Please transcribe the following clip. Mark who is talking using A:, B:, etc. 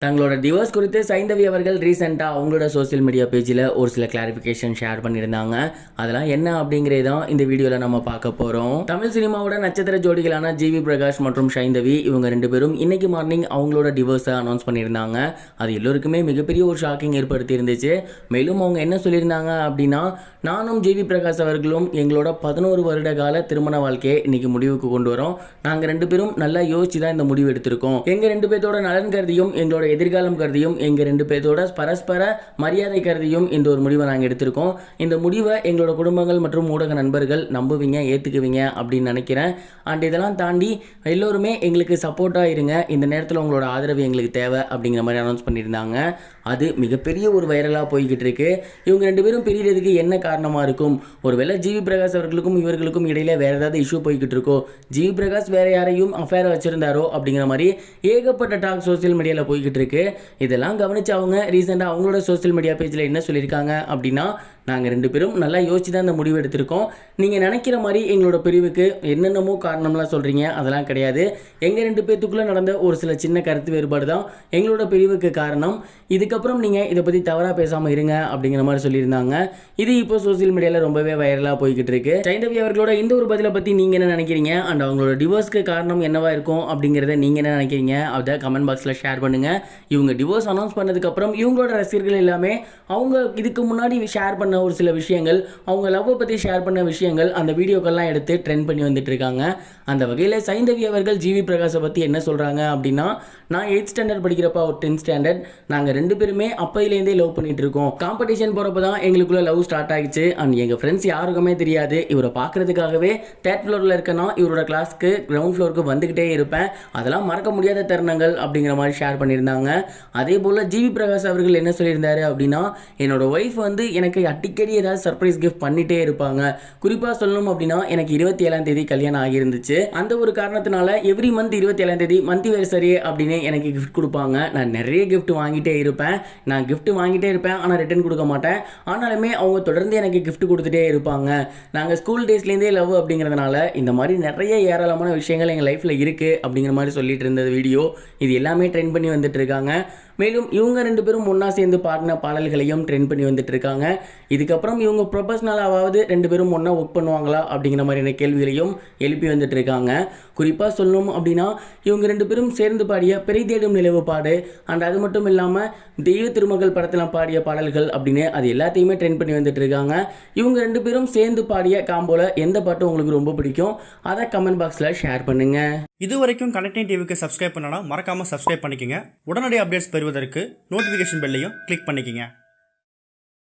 A: தங்களோட டிவோர்ஸ் குறித்து சைந்தவி அவர்கள் ரீசெண்டாக அவங்களோட சோசியல் மீடியா பேஜில் ஒரு சில கிளாரிஃபிகேஷன் ஷேர் பண்ணியிருந்தாங்க. அதெல்லாம் என்ன அப்படிங்கிறது தான் இந்த வீடியோவில் நம்ம பார்க்க போகிறோம். தமிழ் சினிமாவோட நட்சத்திர ஜோடிகளான ஜிவி பிரகாஷ் மற்றும் சைந்தவி இவங்க ரெண்டு பேரும் இன்னைக்கு மார்னிங் அவங்களோட டிவோர்ஸை அனௌன்ஸ் பண்ணியிருந்தாங்க. அது எல்லோருக்குமே மிகப்பெரிய ஒரு ஷாக்கிங் ஏற்படுத்தி இருந்துச்சு. மேலும் அவங்க என்ன சொல்லியிருந்தாங்க அப்படின்னா, நானும் ஜிவி பிரகாஷ் அவர்களும் எங்களோட 11 வருட கால திருமண வாழ்க்கையை இன்னைக்கு முடிவுக்கு கொண்டு வரோம். நாங்கள் ரெண்டு பேரும் நல்லா யோசிச்சு தான் இந்த முடிவு எடுத்திருக்கோம். எங்கள் ரெண்டு பேர்த்தோட நலன் கருதியும் எங்களோட எதிர்காலம் கருதியும் எங்க ரெண்டு பேர்த்தோட பரஸ்பர மரியாதை கருதியும் இந்த ஒரு முடிவை நாங்கள் எடுத்திருக்கோம். இந்த முடிவை எங்களோட குடும்பங்கள் மற்றும் ஊடக நண்பர்கள் நம்புவீங்க, ஏற்றுக்குவீங்க அப்படின்னு நினைக்கிறேன். அண்ட் இதெல்லாம் தாண்டி எல்லோருமே எங்களுக்கு சப்போர்ட்டாக இருங்க, இந்த நேரத்தில் உங்களோட ஆதரவு எங்களுக்கு தேவை அப்படிங்கிற மாதிரி அனௌன்ஸ் பண்ணியிருந்தாங்க. அது மிகப்பெரிய ஒரு வைரலாக போய்கிட்டு இருக்கு. இவங்க ரெண்டு பேரும் பிரியறதுக்கு என்ன காரணமாக இருக்கும்? ஒருவேளை ஜிவி பிரகாஷ் அவர்களுக்கும் இவர்களுக்கும் இடையில வேற ஏதாவது இஷ்யூ போய்கிட்டு இருக்கோ, ஜிவி பிரகாஷ் வேற யாரையும் அஃபேர் வச்சிருந்தாரோ அப்படிங்கிற மாதிரி ஏகப்பட்ட டாக் சோசியல் மீடியாவில் போய்கிட்டு இருக்கு. இதெல்லாம் கவனிச்சு அவங்க ரீசெண்டாக அவங்களோட சோசியல் மீடியா பேஜில் என்ன சொல்லியிருக்காங்க அப்படின்னா, நாங்கள் ரெண்டு பேரும் நல்லா யோசிச்சு தான் இந்த முடிவு எடுத்திருக்கோம். நீங்கள் நினைக்கிற மாதிரி எங்களோட பிரிவுக்கு என்னென்னமோ காரணம்லாம் சொல்கிறீங்க, அதெல்லாம் கிடையாது. எங்கள் ரெண்டு பேர்த்துக்குள்ளே நடந்த ஒரு சில சின்ன கருத்து வேறுபாடு தான் எங்களோட பிரிவுக்கு காரணம். இதுக்கப்புறம் நீங்கள் இதை பற்றி தவறாக பேசாமல் இருங்க அப்படிங்கிற மாதிரி சொல்லியிருந்தாங்க. இது இப்போ சோசியல் மீடியாவில் ரொம்பவே வைரலாக போய்கிட்டு இருக்கு. சைந்தவி அவர்களோட இந்த ஒரு பதிலை பற்றி நீங்கள் என்ன நினைக்கிறீங்க? அண்ட் அவங்களோட டிவோர்ஸ்க்கு காரணம் என்னவா இருக்கும் அப்படிங்கிறத நீங்கள் என்ன நினைக்கிறீங்க? அதை கமெண்ட் பாக்ஸில் ஷேர் பண்ணுங்கள். இவங்க டிவோர்ஸ் அனௌன்ஸ் பண்ணதுக்கப்புறம் இவங்களோட ரசிகர்கள் எல்லாமே அவங்க இதுக்கு முன்னாடி ஷேர் பண்ண ஒரு சில விஷயங்கள், அவங்க லவ்வை பற்றி ஷேர் பண்ண விஷயங்கள், அந்த வீடியோக்கெல்லாம் எடுத்து ட்ரெண்ட் பண்ணி வந்துட்டு இருக்காங்க. அந்த வகையில் சைந்தவி அவர்கள் ஜிவி பிரகாஷை பற்றி என்ன சொல்கிறாங்க அப்படின்னா, நான் 8th ஸ்டாண்டர்ட் படிக்கிறப்ப ஒரு 10th ஸ்டாண்டர்ட், நாங்கள் ரெண்டு பேருமே அப்பையிலேருந்தே லவ் பண்ணிட்டு இருக்கோம். காம்படிஷன் போகிறப்ப தான் எங்களுக்குள்ள லவ் ஸ்டார்ட் ஆகிடுச்சு. அண்ட் எங்கள் ஃப்ரெண்ட்ஸ் யாருக்குமே தெரியாது. இவரை பார்க்கறதுக்காகவே 3rd ஃப்ளோரில் இருக்கனா இவரோட கிளாஸ்க்கு கிரவுண்ட் ஃப்ளோருக்கு வந்துக்கிட்டே இருப்பேன். அதெல்லாம் மறக்க முடியாத தருணங்கள் அப்படிங்கிற மாதிரி ஷேர் பண்ணியிருந்தாங்க. அதே போல் ஜிவி பிரகாஷ் அவர்கள் என்ன சொல்லியிருந்தாரு அப்படின்னா, என்னோட ஒய்ஃப் வந்து எனக்கு அடிக்கடி ஏதாவது சர்ப்ரைஸ் கிஃப்ட் பண்ணிட்டே இருப்பாங்க. குறிப்பாக சொல்லணும் அப்படின்னா, எனக்கு 27ஆம் தேதி கல்யாணம் ஆகியிருந்துச்சு. அந்த ஒரு காரணத்தினால எவ்ரி மந்த் 27ஆம் தேதி மந்த்வெர்சரி அப்படின்னு எனக்கு கிஃப்ட் கொடுப்பாங்க. நான் நிறைய கிஃப்ட் வாங்கிட்டே இருப்பேன். ஆனால் ரிட்டர்ன் கொடுக்க மாட்டேன். ஆனாலுமே அவங்க தொடர்ந்து எனக்கு கிஃப்ட் கொடுத்துட்டே இருப்பாங்க. நாங்கள் ஸ்கூல் டேஸ்லேருந்தே லவ் அப்படிங்கிறதுனால இந்த மாதிரி நிறைய ஏராளமான விஷயங்கள் எங்கள் லைஃப்பில் இருக்குது அப்படிங்கிற மாதிரி சொல்லிட்டு இருந்த வீடியோ இது எல்லாமே ட்ரெண்ட் பண்ணி வந்துட்டு இருக்காங்க. மேலும் இவங்க ரெண்டு பேரும் ஒன்றா சேர்ந்து பாடின பாடல்களையும் ட்ரெண்ட் பண்ணி வந்துட்டு இருக்காங்க. இதுக்கப்புறம் இவங்க ப்ரொபஷனலாவது ரெண்டு பேரும் ஒன்றா ஒர்க் பண்ணுவாங்களா அப்படிங்கிற மாதிரியான கேள்விகளையும் எழுப்பி வந்துட்டு இருக்காங்க. குறிப்பாக சொல்லணும் அப்படின்னா, இவங்க ரெண்டு பேரும் சேர்ந்து பாடிய பெரிய தேடும் நிலவு பாடு அண்ட் அது மட்டும் இல்லாமல் தெய்வ திருமகள் படத்தில் பாடிய பாடல்கள் அப்படின்னு அது எல்லாத்தையுமே ட்ரெண்ட் பண்ணி வந்துட்டு இருக்காங்க. இவங்க ரெண்டு பேரும் சேர்ந்து பாடிய காம்போல எந்த பாட்டு உங்களுக்கு ரொம்ப பிடிக்கும் அதை கமெண்ட் பாக்ஸில் ஷேர் பண்ணுங்க.
B: இது வரைக்கும் கனெக்டிங் டிவிக்கு சப்ஸ்கிரைப் பண்ணனா மறக்காமல் சப்ஸ்கிரைப் பண்ணிக்கங்க. உடனடி அப்டேட்ஸ் பெறுவதற்கு நோட்டிஃபிகேஷன் பெல்லையும் கிளிக் பண்ணிக்கங்க.